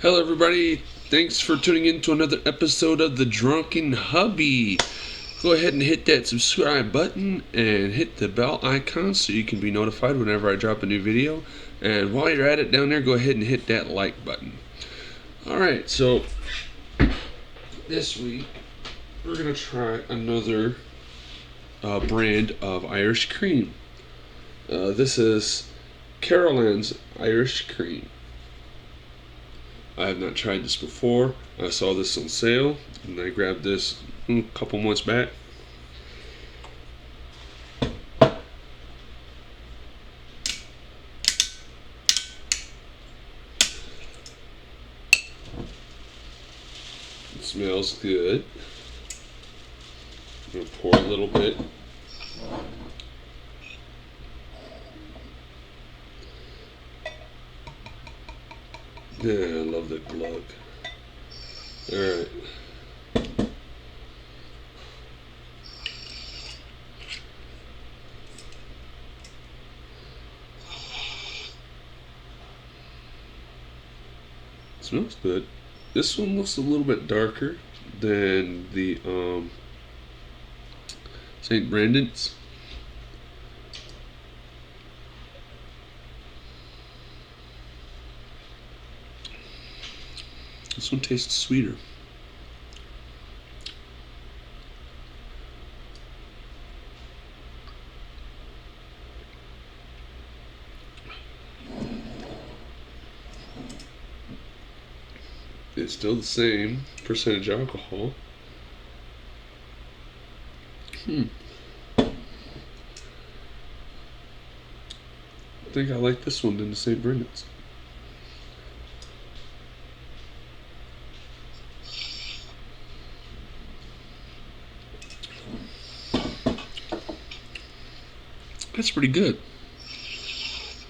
Hello everybody, thanks for tuning in to another episode of the Drunken Hubby. Go ahead and hit that subscribe button and hit the bell icon so you can be notified whenever I drop a new video. And while you're at it down there, go ahead and hit that like button. Alright, so this week we're going to try another brand of Irish cream. This is Carolyn's Irish cream. I have not tried this before. I saw this on sale and I grabbed this a couple months back. It smells good. I'm going to pour a little bit. Yeah, I love that glug. Alright. Smells good. This one looks a little bit darker than the St. Brendan's. This one tastes sweeter. It's still the same percentage alcohol. I think I like this one than the St. Brendan's. That's pretty good.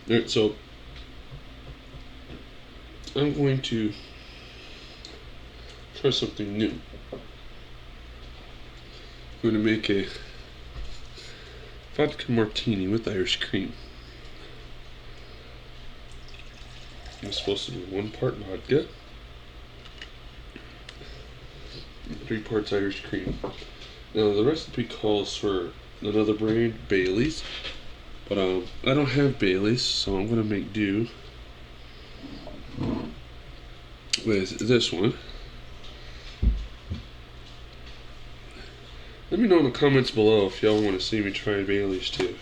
Alright, so I'm going to try something new. I'm going to make a vodka martini with Irish cream. It's supposed to be 1 part vodka, 3 parts Irish cream. Now the recipe calls for another brand, Bailey's, but I don't have Bailey's, so I'm going to make do with this one. Let me know in the comments below if y'all want to see me try Bailey's too.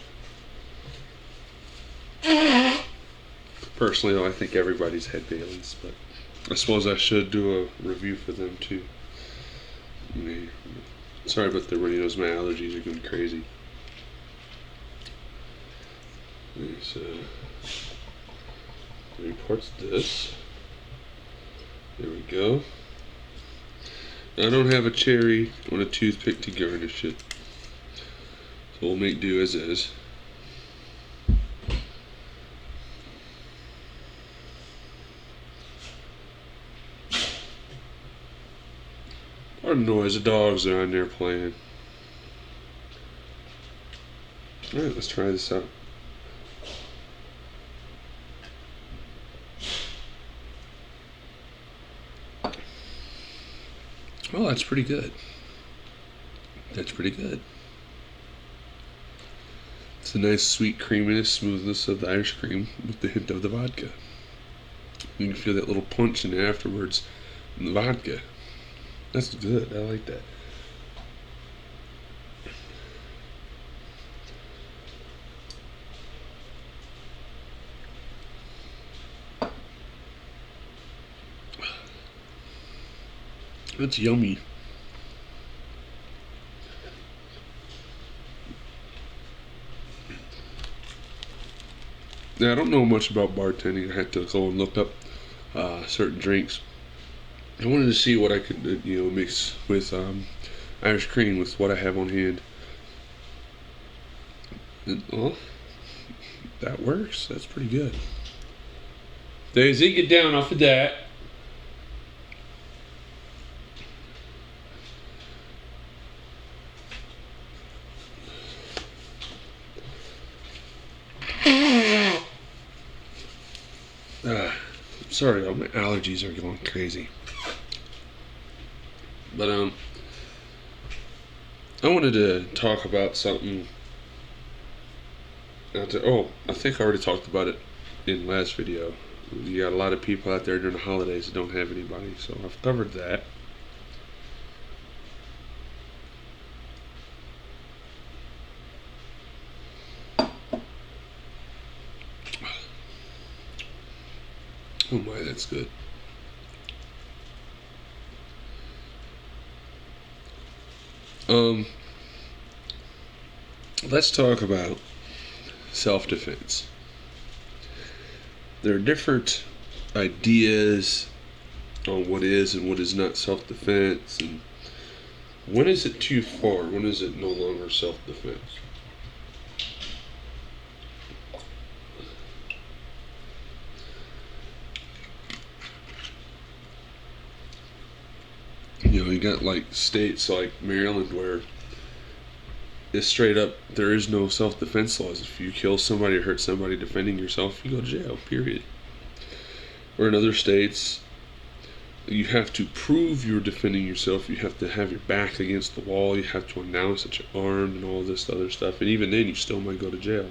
Personally though, I think everybody's had Bailey's, but I suppose I should do a review for them too. Sorry about the radios, my allergies are going crazy. There's 3 parts of this. There we go. I don't have a cherry on a toothpick to garnish it, so we'll make do as is. Pardon the noise, the dogs are on there playing. Alright, let's try this out. Oh, that's pretty good. That's pretty good. It's a nice sweet creaminess, smoothness of the Irish cream with the hint of the vodka. You can feel that little punch in there afterwards in the vodka. That's good. I like that. That's yummy. Now, I don't know much about bartending. I had to go and look up certain drinks. I wanted to see what I could, mix with Irish cream with what I have on hand. And, well, that works. That's pretty good. Daisy, get down off of that. Sorry, my allergies are going crazy. But I wanted to talk about something. I think I already talked about it in the last video. You got a lot of people out there during the holidays that don't have anybody, so I've covered that. Oh my, that's good. Let's talk about self-defense. There are different ideas on what is and what is not self-defense, and when is it too far? When is it no longer self-defense? You know, you got like states like Maryland where it's straight up, there is no self-defense laws. If you kill somebody or hurt somebody defending yourself, you go to jail, period. Or in other states, you have to prove you're defending yourself. You have to have your back against the wall. You have to announce that you're armed and all this other stuff. And even then, you still might go to jail.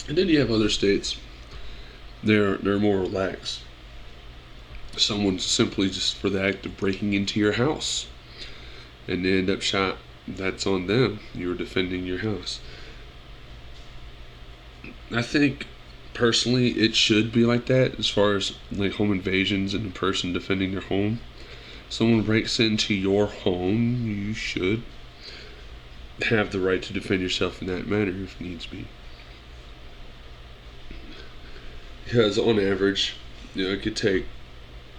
And then you have other states, they're more relaxed. Someone simply just for the act of breaking into your house and they end up shot, that's on them. You were defending your house. I think personally it should be like that as far as like home invasions and the person defending their home. Someone breaks into your home, you should have the right to defend yourself in that manner if needs be. Because on average, it could take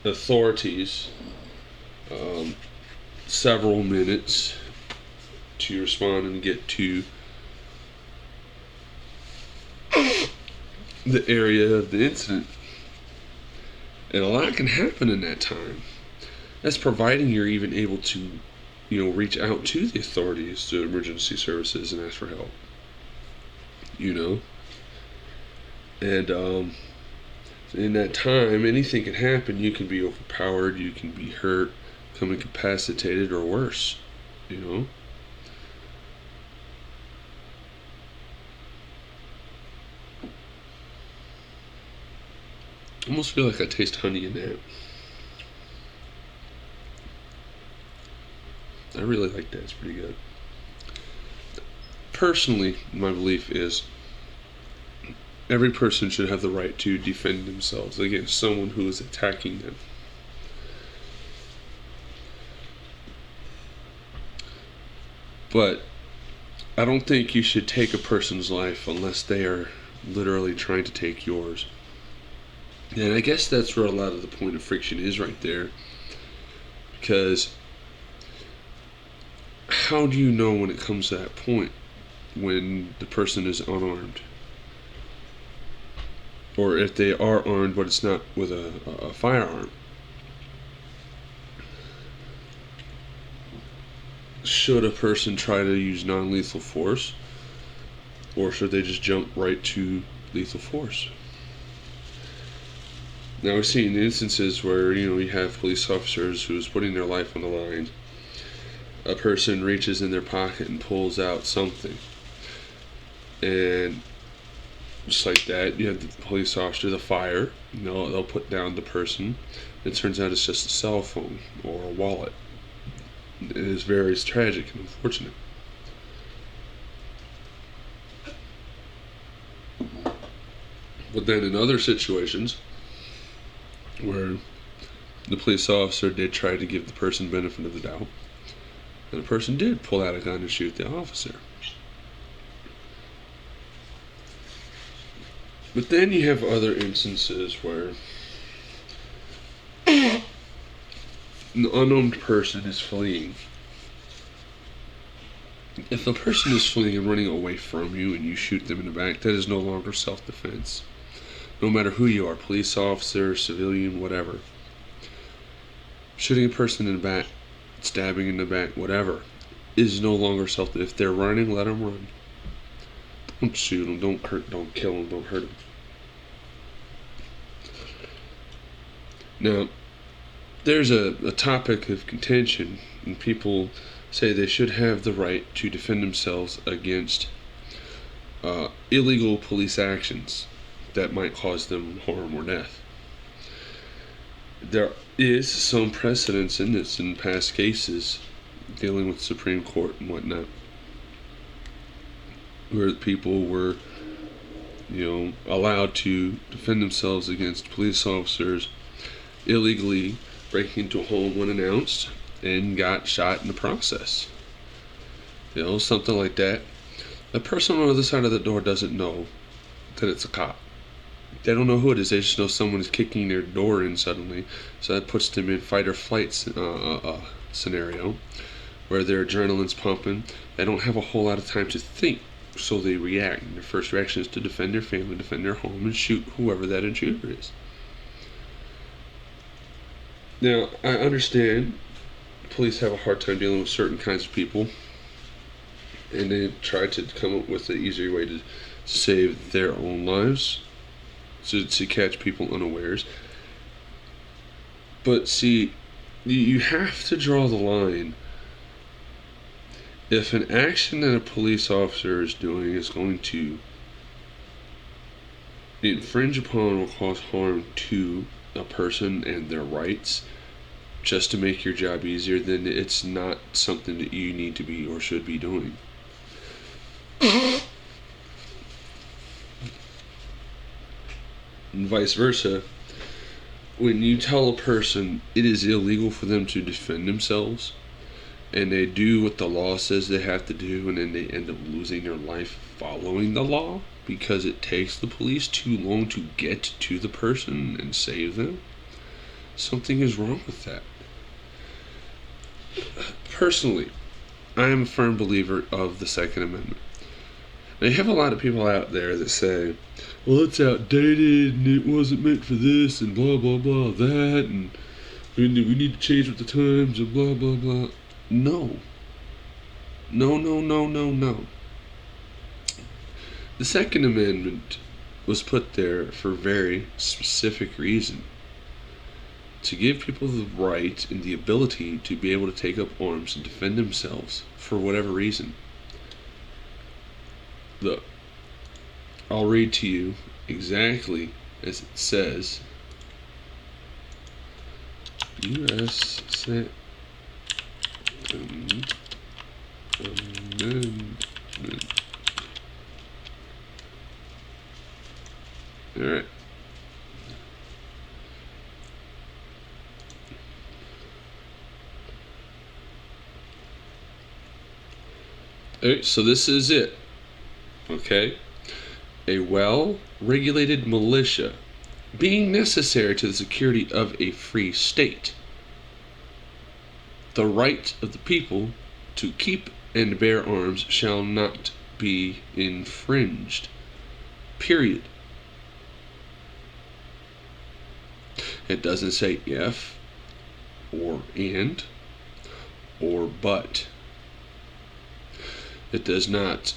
authorities several minutes to respond and get to the area of the incident. And a lot can happen in that time. That's providing you're even able to, reach out to the authorities, to emergency services, and ask for help. And in that time, anything can happen. You can be overpowered, you can be hurt, become incapacitated, or worse, I almost feel like I taste honey in that. I really like that, it's pretty good. Personally, my belief is every person should have the right to defend themselves against someone who is attacking them. But I don't think you should take a person's life unless they are literally trying to take yours. And I guess that's where a lot of the point of friction is right there. Because how do you know when it comes to that point when the person is unarmed? Or if they are armed, but it's not with a firearm. Should a person try to use non-lethal force? Or should they just jump right to lethal force? Now we've seen instances where, you have police officers who's putting their life on the line. A person reaches in their pocket and pulls out something. And just like that, you have the police officer, the fire, they'll put down the person. It turns out it's just a cell phone or a wallet. It is very tragic and unfortunate. But then in other situations where the police officer did try to give the person benefit of the doubt, and the person did pull out a gun and shoot the officer. But then you have other instances where an unarmed person is fleeing. If the person is fleeing and running away from you and you shoot them in the back, that is no longer self-defense. No matter who you are, police officer, civilian, whatever. Shooting a person in the back, stabbing in the back, whatever. is no longer self. If they're running, let them run. Don't shoot them. Don't hurt. Don't kill them. Don't hurt them. Now, there's a topic of contention, and people say they should have the right to defend themselves against illegal police actions that might cause them harm or death. There is some precedence in this in past cases dealing with Supreme Court and whatnot, where people were, allowed to defend themselves against police officers illegally breaking into a home unannounced and got shot in the process. Something like that. The person on the other side of the door doesn't know that it's a cop. They don't know who it is. They just know someone is kicking their door in suddenly. So that puts them in fight or flight scenario where their adrenaline's pumping. They don't have a whole lot of time to think, so they react. And their first reaction is to defend their family, defend their home, and shoot whoever that intruder is. Now, I understand police have a hard time dealing with certain kinds of people, and they try to come up with an easier way to save their own lives, to catch people unawares. But see, you have to draw the line. If an action that a police officer is doing is going to infringe upon or cause harm to a person and their rights just to make your job easier, then it's not something that you need to be or should be doing. And vice versa, when you tell a person it is illegal for them to defend themselves and they do what the law says they have to do, and then they end up losing their life following the law because it takes the police too long to get to the person and save them, something is wrong with that. Personally, I am a firm believer of the Second Amendment. Now, you have a lot of people out there that say, well, it's outdated and it wasn't meant for this and blah blah blah that, and we need to change with the times and blah blah blah. No. The Second Amendment was put there for a very specific reason. To give people the right and the ability to be able to take up arms and defend themselves for whatever reason. Look, I'll read to you exactly as it says. U.S. Amendment. Alright. Alright, so this is it. Okay? A well-regulated militia being necessary to the security of a free state. The right of the people to keep and bear arms shall not be infringed. Period. It doesn't say if, or and, or but. It does not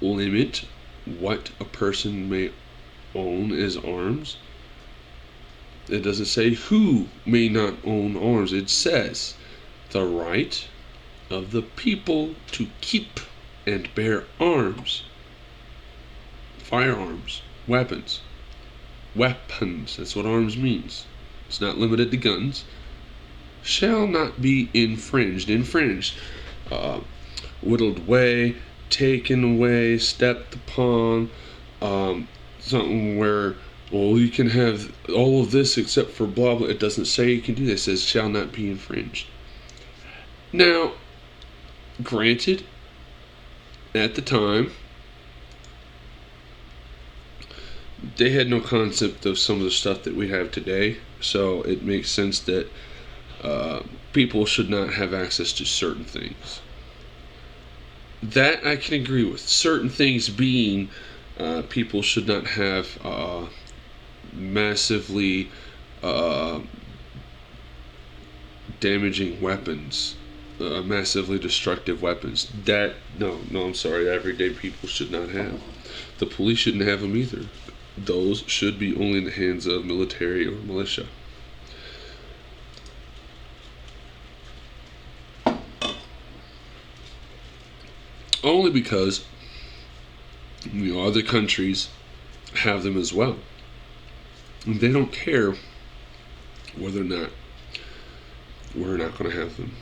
limit what a person may own as arms. It doesn't say who may not own arms. It says the right of the people to keep and bear arms. Firearms, weapons. Weapons, that's what arms means. It's not limited to guns. Shall not be infringed. Infringed. Whittled away, taken away, stepped upon. Something where, well, you can have all of this except for blah blah. It doesn't say you can do this. It says shall not be infringed. Now, granted, at the time, they had no concept of some of the stuff that we have today, so it makes sense that people should not have access to certain things. That I can agree with. Certain things being people should not have massively damaging weapons massively destructive weapons. I'm sorry, everyday people should not have. The police shouldn't have them either. Those should be only in the hands of military or militia. Only because other countries have them as well. And they don't care whether or not we're not going to have them.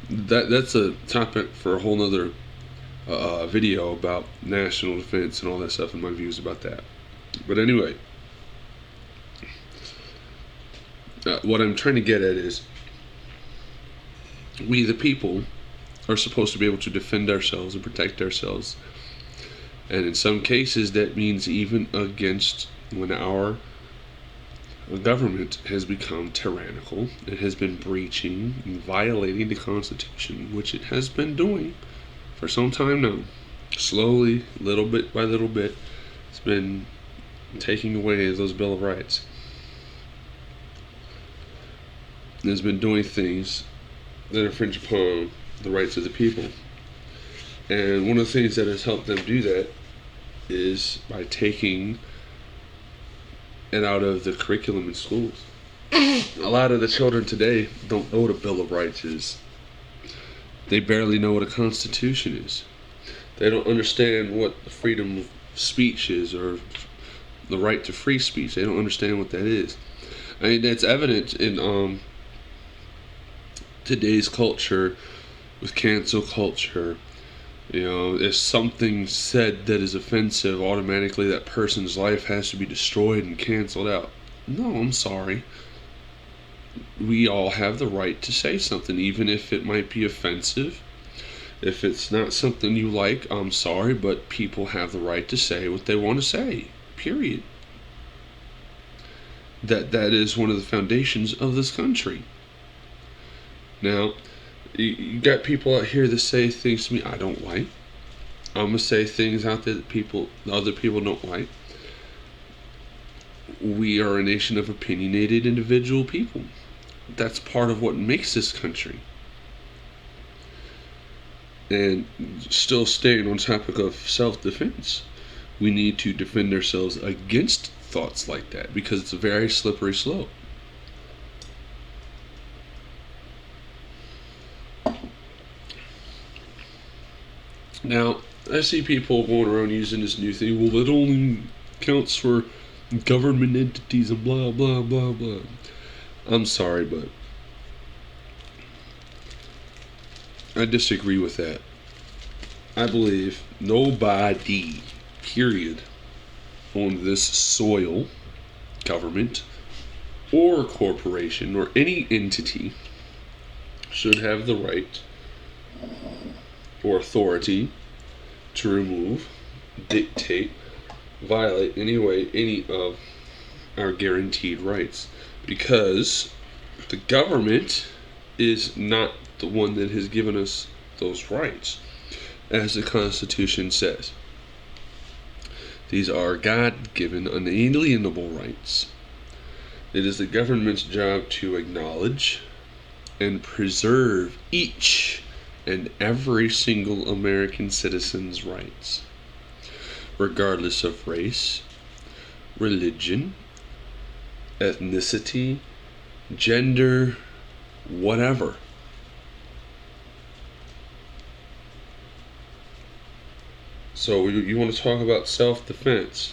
That's a topic for a whole nother video about national defense and all that stuff and my views about that. But anyway, what I'm trying to get at is we the people are supposed to be able to defend ourselves and protect ourselves, and in some cases that means even against when our government has become tyrannical. It has been breaching and violating the Constitution, which it has been doing for some time now. Slowly, little bit by little bit, it's been taking away those Bill of Rights. It has been doing things that infringe upon the rights of the people. And one of the things that has helped them do that is by taking it out of the curriculum in schools. A lot of the children today don't know what a Bill of Rights is. They barely know what a Constitution is. They don't understand what freedom of speech is or the right to free speech. They don't understand what that is. I mean, that's evident in today's culture with cancel culture. If something said that is offensive, automatically that person's life has to be destroyed and canceled out. No, I'm sorry. We all have the right to say something, even if it might be offensive. If it's not something you like, I'm sorry, but people have the right to say what they want to say. Period. That is one of the foundations of this country. Now, you got people out here that say things to me I don't like. I'm gonna say things out there that other people don't like. We are a nation of opinionated individual people. That's part of what makes this country. And still staying on topic of self-defense, we need to defend ourselves against thoughts like that, because it's a very slippery slope. Now, I see people going around using this new thing. Well, it only counts for government entities and blah, blah, blah, blah. I'm sorry, but I disagree with that. I believe nobody, period, on this soil, government, or corporation, or any entity, should have the right or authority to remove, dictate, violate any of our guaranteed rights, because the government is not the one that has given us those rights, as the Constitution says. These are God-given, unalienable rights. It is the government's job to acknowledge and preserve each and every single American citizen's rights, regardless of race, religion, ethnicity, gender, whatever. So you want to talk about self-defense?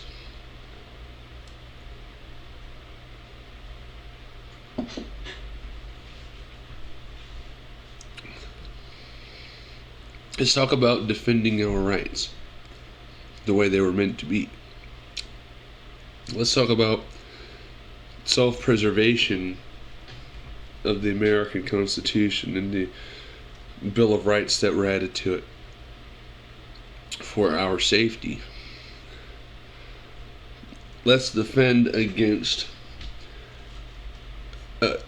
Let's talk about defending our rights the way they were meant to be. Let's talk about self-preservation of the American Constitution and the Bill of Rights that were added to it for our safety. Let's defend against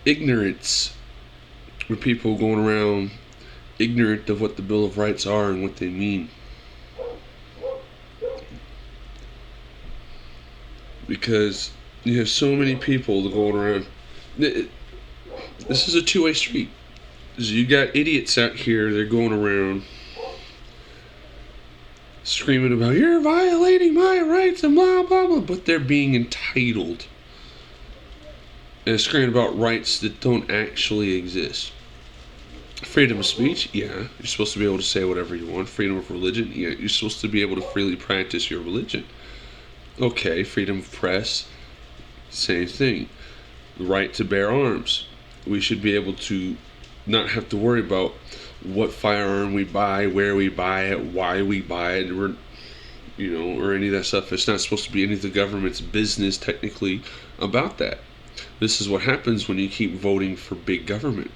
ignorance, with people going around ignorant of what the Bill of Rights are and what they mean. Because you have so many people going around. This is a two-way street. So you got idiots out here, they're going around screaming about, you're violating my rights and blah, blah, blah, but they're being entitled. And screaming about rights that don't actually exist. Freedom of speech, yeah, you're supposed to be able to say whatever you want. Freedom of religion, yeah, you're supposed to be able to freely practice your religion. Okay, freedom of press, same thing. The right to bear arms. We should be able to not have to worry about what firearm we buy, where we buy it, why we buy it, or any of that stuff. It's not supposed to be any of the government's business technically about that. This is what happens when you keep voting for big government.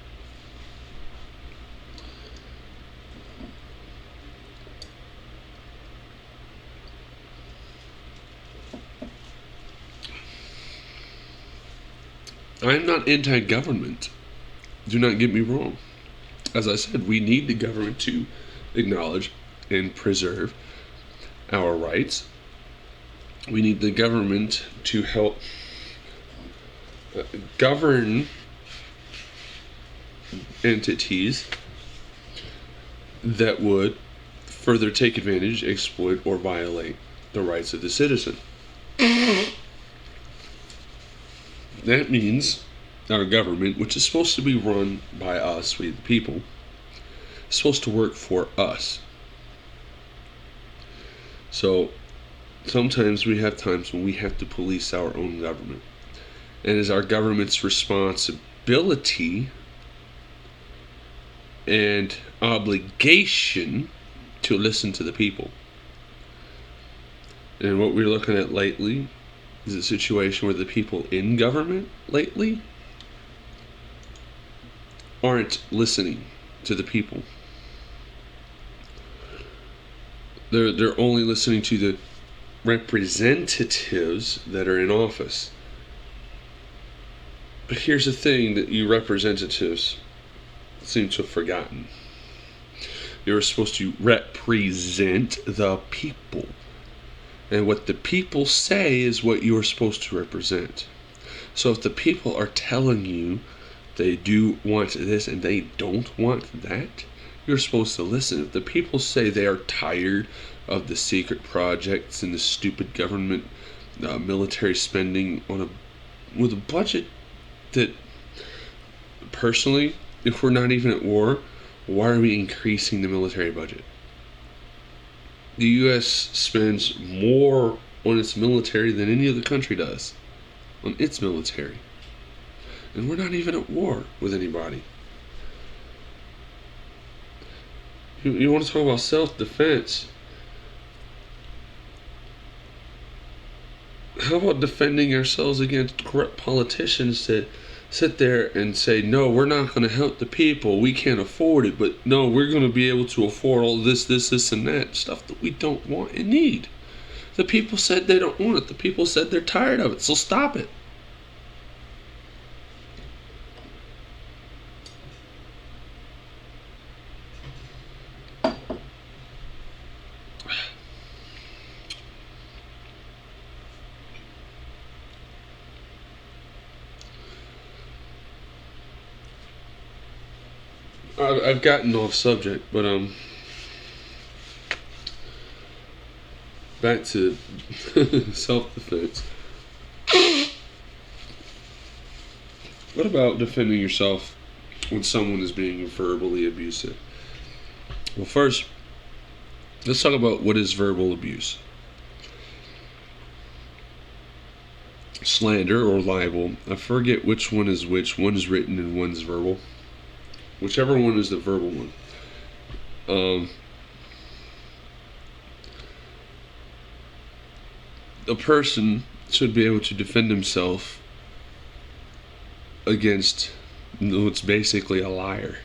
I'm not anti-government. Do not get me wrong. As I said, we need the government to acknowledge and preserve our rights. We need the government to help govern entities that would further take advantage, exploit, or violate the rights of the citizen. That means our government, which is supposed to be run by us, we the people, is supposed to work for us. So sometimes we have times when we have to police our own government. And it is our government's responsibility and obligation to listen to the people. And what we're looking at lately is a situation where the people in government lately aren't listening to the people. They're only listening to the representatives that are in office. But here's the thing that you representatives seem to have forgotten. You're supposed to represent the people. And what the people say is what you're supposed to represent. So if the people are telling you they do want this and they don't want that, you're supposed to listen. If the people say they are tired of the secret projects and the stupid government military spending with a budget that, personally, if we're not even at war, why are we increasing the military budget? The U.S. spends more on its military than any other country does on its military. And we're not even at war with anybody. You want to talk about self-defense? How about defending ourselves against corrupt politicians that sit there and say, no, we're not going to help the people, we can't afford it, but no, we're going to be able to afford all this, and that, stuff that we don't want and need. The people said they don't want it. The people said they're tired of it, so stop it. I've gotten off subject, but back to self-defense. What about defending yourself when someone is being verbally abusive? Well, first, let's talk about what is verbal abuse. Slander or libel. I forget which one is which. One is written and one's verbal. Whichever one is the verbal one. A person should be able to defend himself against what's basically a liar.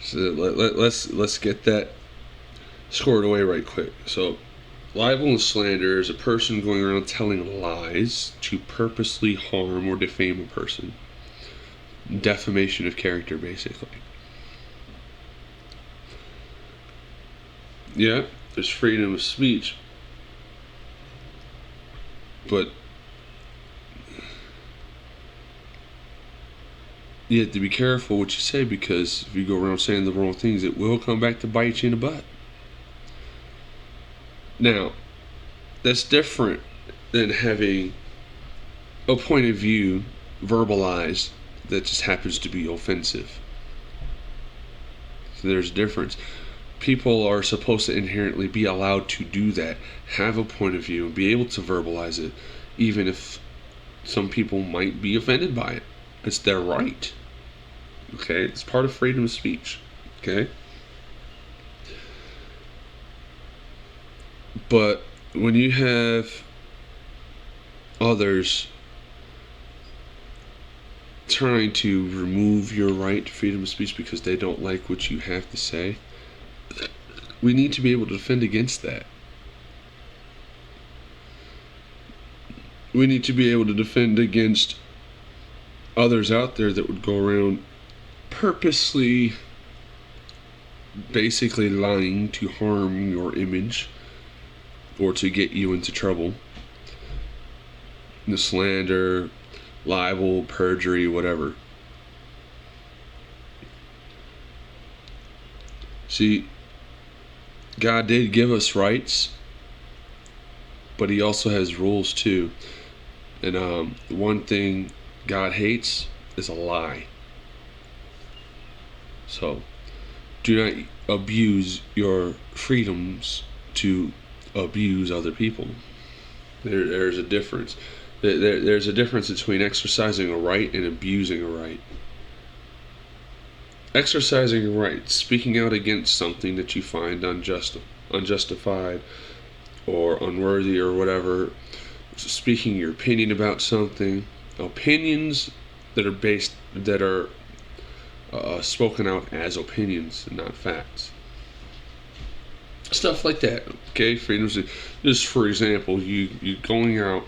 So let's get that scored away right quick. So libel and slander is a person going around telling lies to purposely harm or defame a person. Defamation of character, basically. Yeah, there's freedom of speech, but you have to be careful what you say, because if you go around saying the wrong things, it will come back to bite you in the butt. Now, that's different than having a point of view verbalized that just happens to be offensive. So there's a difference. People are supposed to inherently be allowed to do that, have a point of view, and be able to verbalize it, even if some people might be offended by it. It's their right. Okay? It's part of freedom of speech. Okay? But when you have others trying to remove your right to freedom of speech because they don't like what you have to say, we need to be able to defend against that. We need to be able to defend against others out there that would go around purposely basically lying to harm your image or to get you into trouble. The slander, libel, perjury, whatever. See, God did give us rights, but he also has rules too. And one thing God hates is a lie. So do not abuse your freedoms to abuse other people. There's a difference. There's a difference between exercising a right and abusing a right. Exercising a right, speaking out against something that you find unjustified or unworthy or whatever, speaking your opinion about something, opinions that are spoken out as opinions and not facts. Stuff like that, okay? Freedoms. Just for example, you going out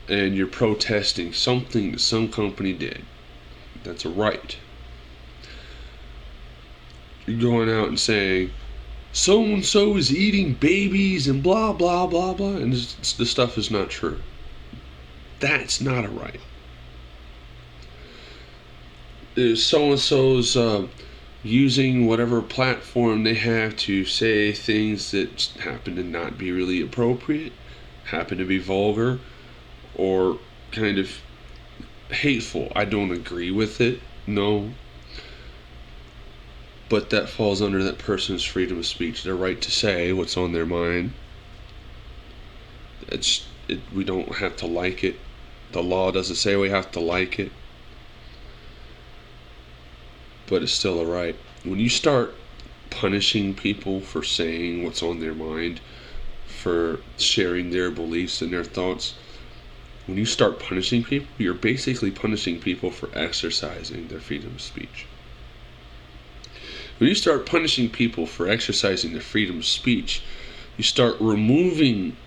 and you're protesting something that some company did. That's a right. You're going out and saying, so-and-so is eating babies and blah, blah, blah, blah, and the stuff is not true. That's not a right. So-and-so's using whatever platform they have to say things that happen to not be really appropriate, happen to be vulgar, or kind of hateful. I don't agree with it, no. But that falls under that person's freedom of speech, their right to say what's on their mind. We don't have to like it. The law doesn't say we have to like it. But it's still a right. When you start punishing people for saying what's on their mind, for sharing their beliefs and their thoughts, when you start punishing people, you're basically punishing people for exercising their freedom of speech. When you start punishing people for exercising their freedom of speech, you start removing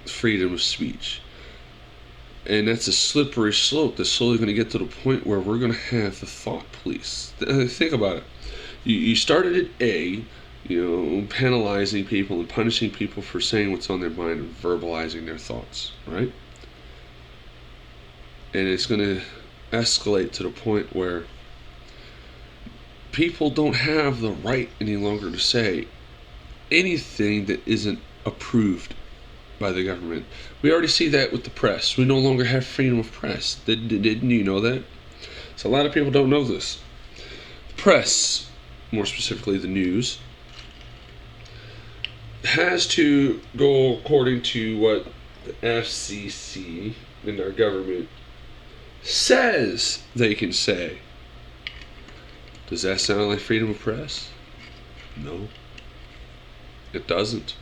freedom of speech. And that's a slippery slope that's slowly going to get to the point where we're going to have the thought police. Think about it. You started at A, penalizing people and punishing people for saying what's on their mind and verbalizing their thoughts, right? And it's going to escalate to the point where people don't have the right any longer to say anything that isn't approved by the government. We already see that with the press. We no longer have freedom of press. Didn't you know that? So a lot of people don't know this. The press, more specifically the news, has to go according to what the FCC and our government says they can say. Does that sound like freedom of press? No, it doesn't.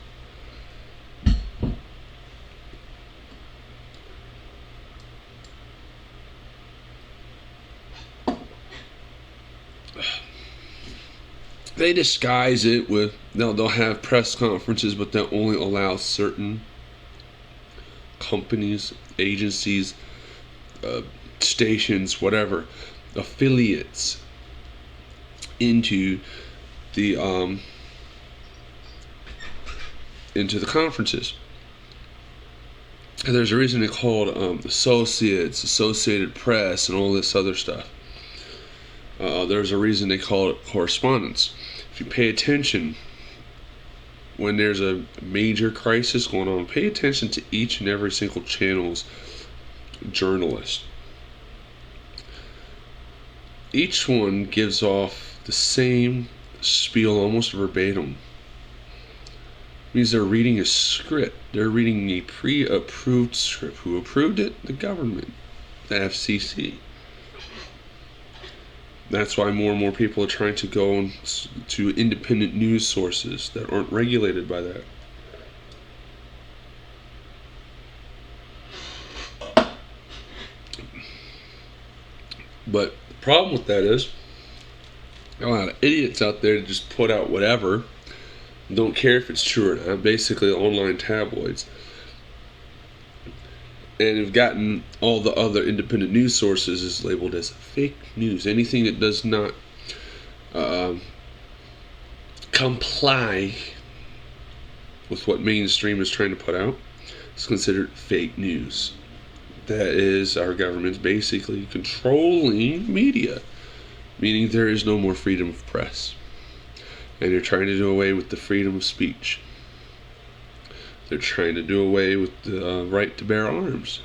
They disguise it with, they'll have press conferences, but they'll only allow certain companies, agencies, stations, whatever, affiliates into the conferences. And there's a reason they called associates, Associated Press, and all this other stuff. There's a reason they call it correspondence. If you pay attention, when there's a major crisis going on, pay attention to each and every single channel's journalist. Each one gives off the same spiel almost verbatim. It means they're reading a script. They're reading a pre-approved script. Who approved it? The government, the FCC. That's why more and more people are trying to go to independent news sources that aren't regulated by that. But the problem with that is, a lot of idiots out there that just put out whatever, don't care if it's true or not, basically online tabloids. And have gotten all the other independent news sources is labeled as fake news. Anything that does not comply with what mainstream is trying to put out is considered fake news. That is, our government's basically controlling media, meaning there is no more freedom of press. And they're trying to do away with the freedom of speech. They're trying to do away with the right to bear arms.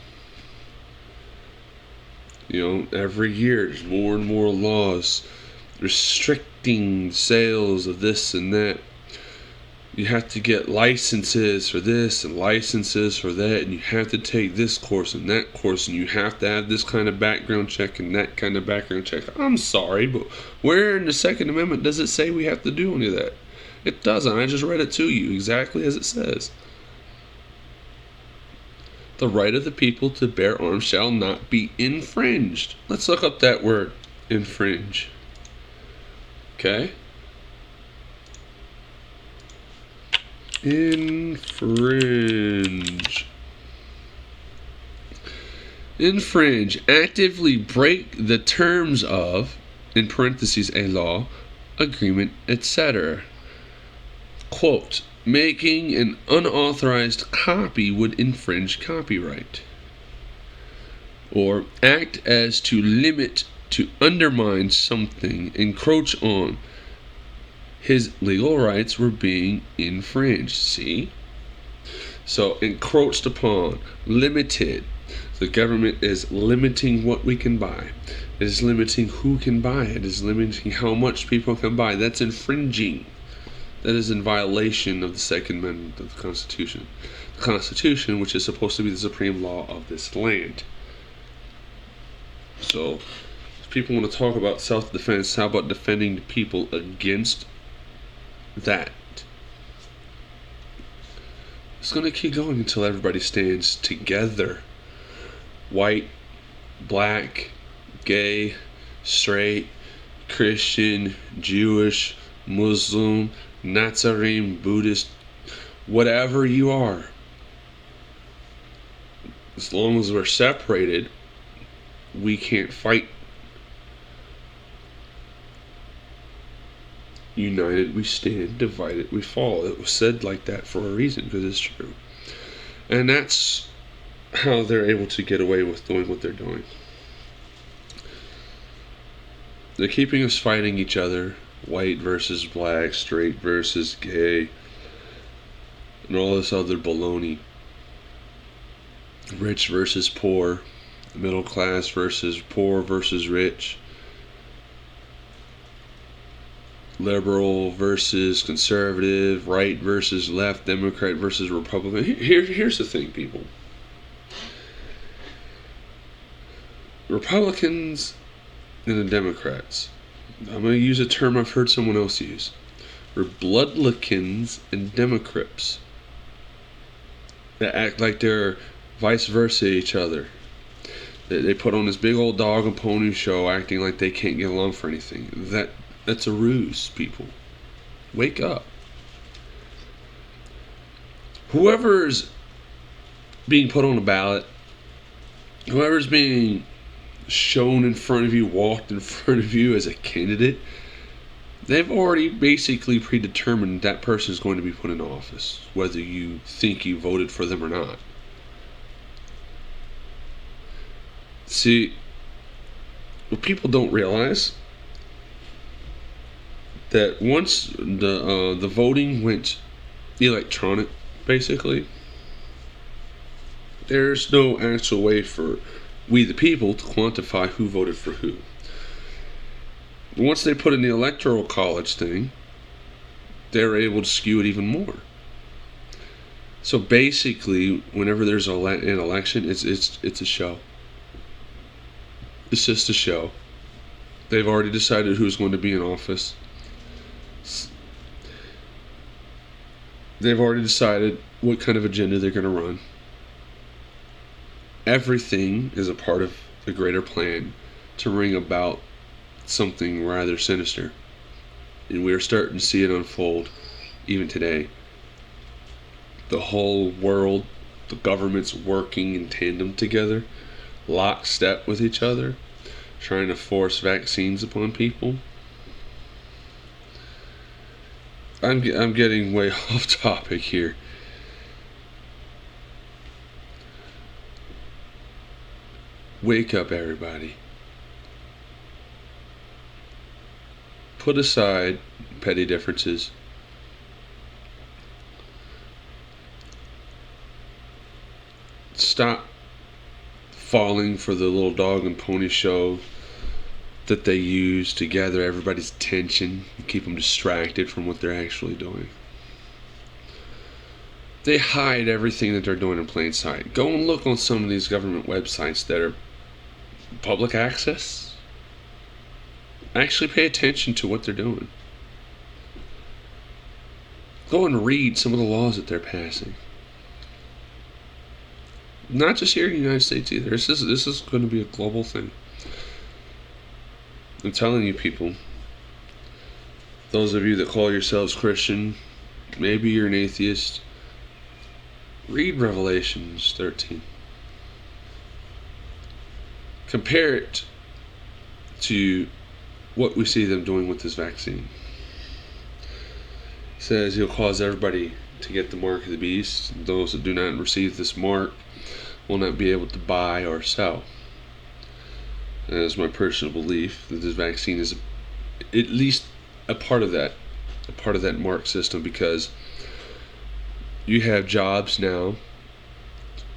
Every year there's more and more laws restricting sales of this and that. You have to get licenses for this and licenses for that, and you have to take this course and that course, and you have to have this kind of background check and that kind of background check. I'm sorry, but where in the Second Amendment does it say we have to do any of that? It doesn't. I just read it to you exactly as it says. The right of the people to bear arms shall not be infringed. Let's look up that word, infringe. Okay? Infringe. Infringe. Actively break the terms of, in parentheses, a law, agreement, etc. Quote, making an unauthorized copy would infringe copyright. Or act as to limit, to undermine something, encroach on. His legal rights were being infringed. See? So, encroached upon, limited. The government is limiting what we can buy. It is limiting who can buy it. It is limiting how much people can buy. That's infringing. That is in violation of the Second Amendment of the Constitution. The Constitution, which is supposed to be the supreme law of this land. So, if people want to talk about self-defense, how about defending the people against that? It's going to keep going until everybody stands together. White, black, gay, straight, Christian, Jewish, Muslim, Nazarene, Buddhist, whatever you are. As long as we're separated, we can't fight. United we stand, divided we fall. It was said like that for a reason, because it's true. And that's how they're able to get away with doing what they're doing. They're keeping us fighting each other. White versus black, straight versus gay, and all this other baloney. Rich versus poor, middle class versus poor versus rich, liberal versus conservative, right versus left, Democrat versus Republican. Here's the thing, people. Republicans and the Democrats, I'm going to use a term I've heard someone else use. We're bloodlickins and Democrats that act like they're vice versa each other. They put on this big old dog and pony show acting like they can't get along for anything. That's a ruse, people. Wake up. Whoever's being put on a ballot, whoever's being shown in front of you, walked in front of you as a candidate, they've already basically predetermined that person is going to be put in office, whether you think you voted for them or not. See, what people don't realize that once the voting went electronic, basically, there's no actual way for we the people to quantify who voted for who. Once they put in the electoral college thing, they're able to skew it even more. So basically, whenever there's an election, it's a show. It's just a show. They've already decided who's going to be in office. They've already decided what kind of agenda they're going to run. Everything is a part of the greater plan to bring about something rather sinister. And we're starting to see it unfold even today. The whole world, the government's working in tandem together, lockstep with each other, trying to force vaccines upon people. I'm getting way off topic here. Wake up, everybody. Put aside petty differences. Stop falling for the little dog and pony show that they use to gather everybody's attention and keep them distracted from what they're actually doing. They hide everything that they're doing in plain sight. Go and look on some of these government websites that are public access. Actually pay attention to what they're doing. Go and read some of the laws that they're passing. Not just here in the United States either. This is going to be a global thing. I'm telling you, people, those of you that call yourselves Christian, maybe you're an atheist, read Revelations 13. Compare it to what we see them doing with this vaccine. It says he'll cause everybody to get the mark of the beast. Those that do not receive this mark will not be able to buy or sell. And it's my personal belief that this vaccine is at least a part of that mark system, because you have jobs now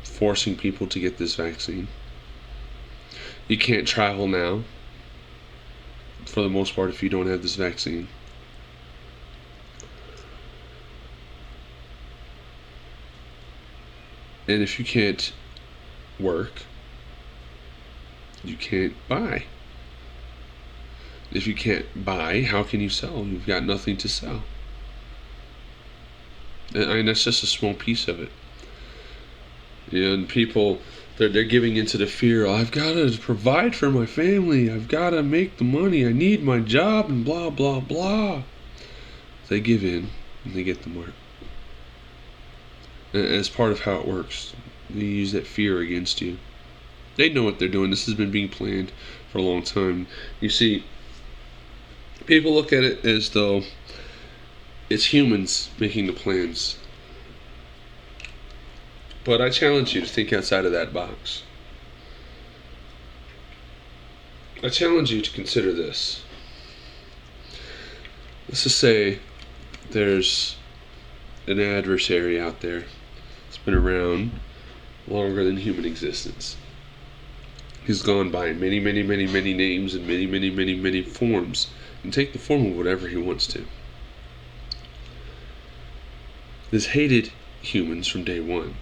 forcing people to get this vaccine. You can't travel now, for the most part, if you don't have this vaccine. And if you can't work, you can't buy. If you can't buy, how can you sell? You've got nothing to sell. And that's just a small piece of it. And people, they're giving into the fear, I've got to provide for my family, I've got to make the money, I need my job, and blah, blah, blah. They give in, and they get the mark. And it's part of how it works. They use that fear against you. They know what they're doing. This has been being planned for a long time. You see, people look at it as though it's humans making the plans. But I challenge you to think outside of that box. I challenge you to consider this. Let's just say there's an adversary out there that's been around longer than human existence. He's gone by many, many, many, many names and many, many, many, many forms, and take the form of whatever he wants to. He's hated humans from day one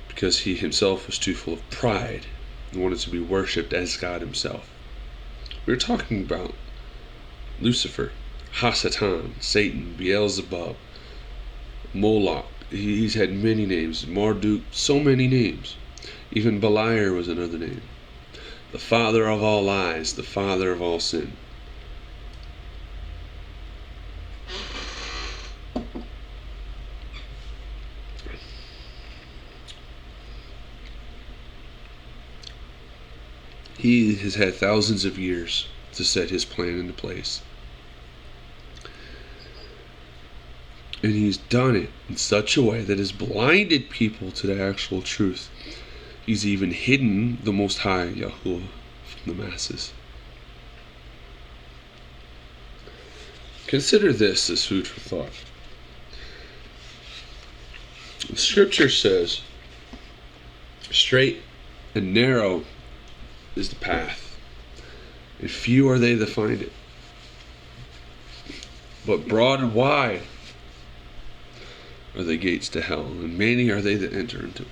because he himself was too full of pride and wanted to be worshipped as God himself. We're talking about Lucifer, Hasatan, Satan, Beelzebub, Moloch. He's had many names. Marduk, so many names. Even Beliar was another name. The father of all lies, the father of all sin. He has had thousands of years to set his plan into place. And he's done it in such a way that has blinded people to the actual truth. He's even hidden the Most High, Yahuwah, from the masses. Consider this as food for thought. The scripture says, straight and narrow is the path, and few are they that find it. But broad and wide are the gates to hell, and many are they that enter into it.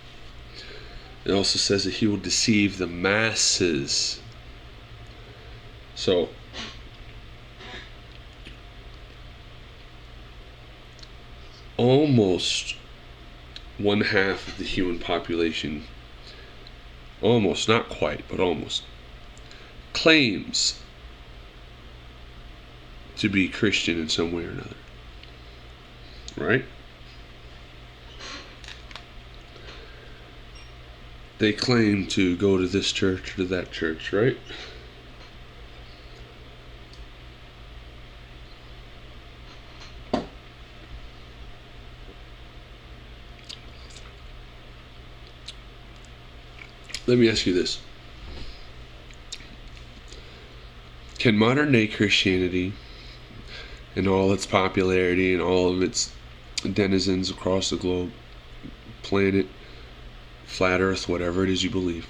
It also says that he will deceive the masses. So, almost 1/2 of the human population, almost, not quite, but almost, claims to be Christian in some way or another. Right? They claim to go to this church or to that church, right? Let me ask you this. Can modern day Christianity and all its popularity and all of its denizens across the globe, planet, flat earth, whatever it is you believe,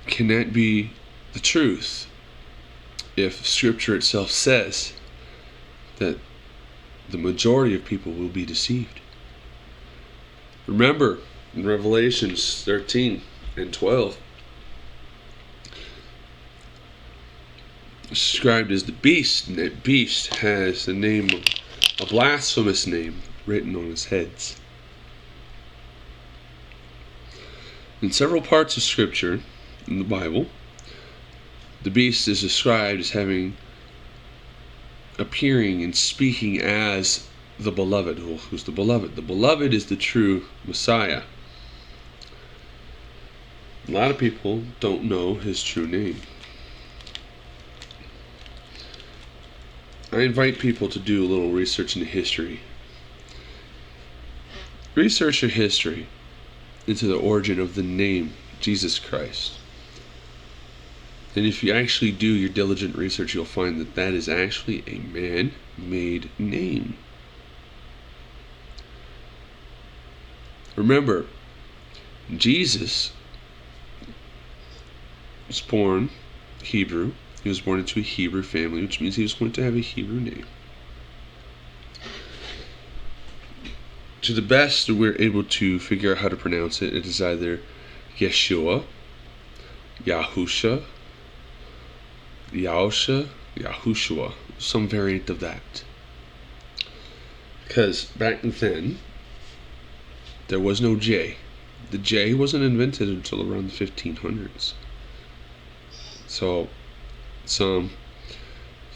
can that be the truth if Scripture itself says that the majority of people will be deceived? Remember, in Revelations 13 and 12, described as the beast, and that beast has the name of a blasphemous name written on his heads. In several parts of Scripture in the Bible, the beast is described as appearing and speaking as the beloved. Well, who's the beloved? The beloved is the true Messiah. A lot of people don't know his true name. I invite people to do a little research into history. Research your history into the origin of the name Jesus Christ. And if you actually do your diligent research, you'll find that that is actually a man-made name. Remember, Jesus was born Hebrew. He was born into a Hebrew family, which means he was going to have a Hebrew name. To the best we're able to figure out how to pronounce it, it is either Yeshua, Yahusha, Yahusha, Yahushua, some variant of that. Because back then, there was no J. The J wasn't invented until around the 1500s. So, some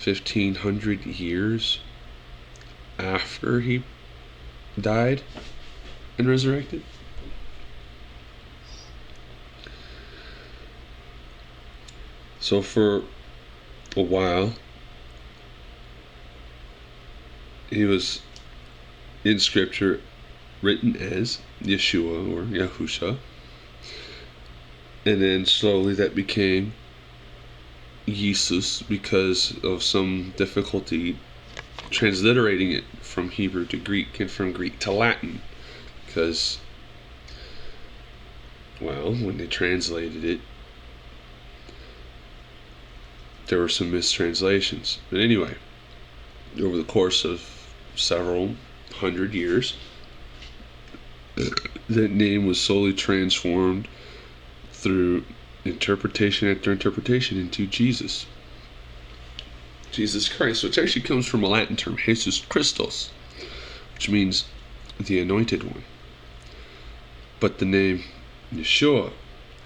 1500 years after he died and resurrected. So for a while, he was in Scripture written as Yeshua or Yahusha, and then slowly that became Jesus because of some difficulty transliterating it from Hebrew to Greek and from Greek to Latin, because, well, when they translated it, there were some mistranslations. But anyway, over the course of several hundred years, that name was slowly transformed through interpretation after interpretation into Jesus. Jesus Christ, which actually comes from a Latin term, Jesus Christos, which means the anointed one. But the name Yeshua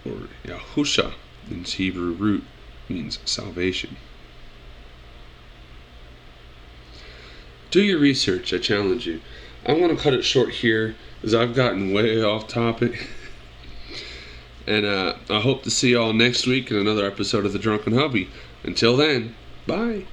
or Yahusha in its Hebrew root means salvation. Do your research, I challenge you. I'm going to cut it short here as I've gotten way off topic. And I hope to see y'all next week in another episode of The Drunken Hubby. Until then, bye.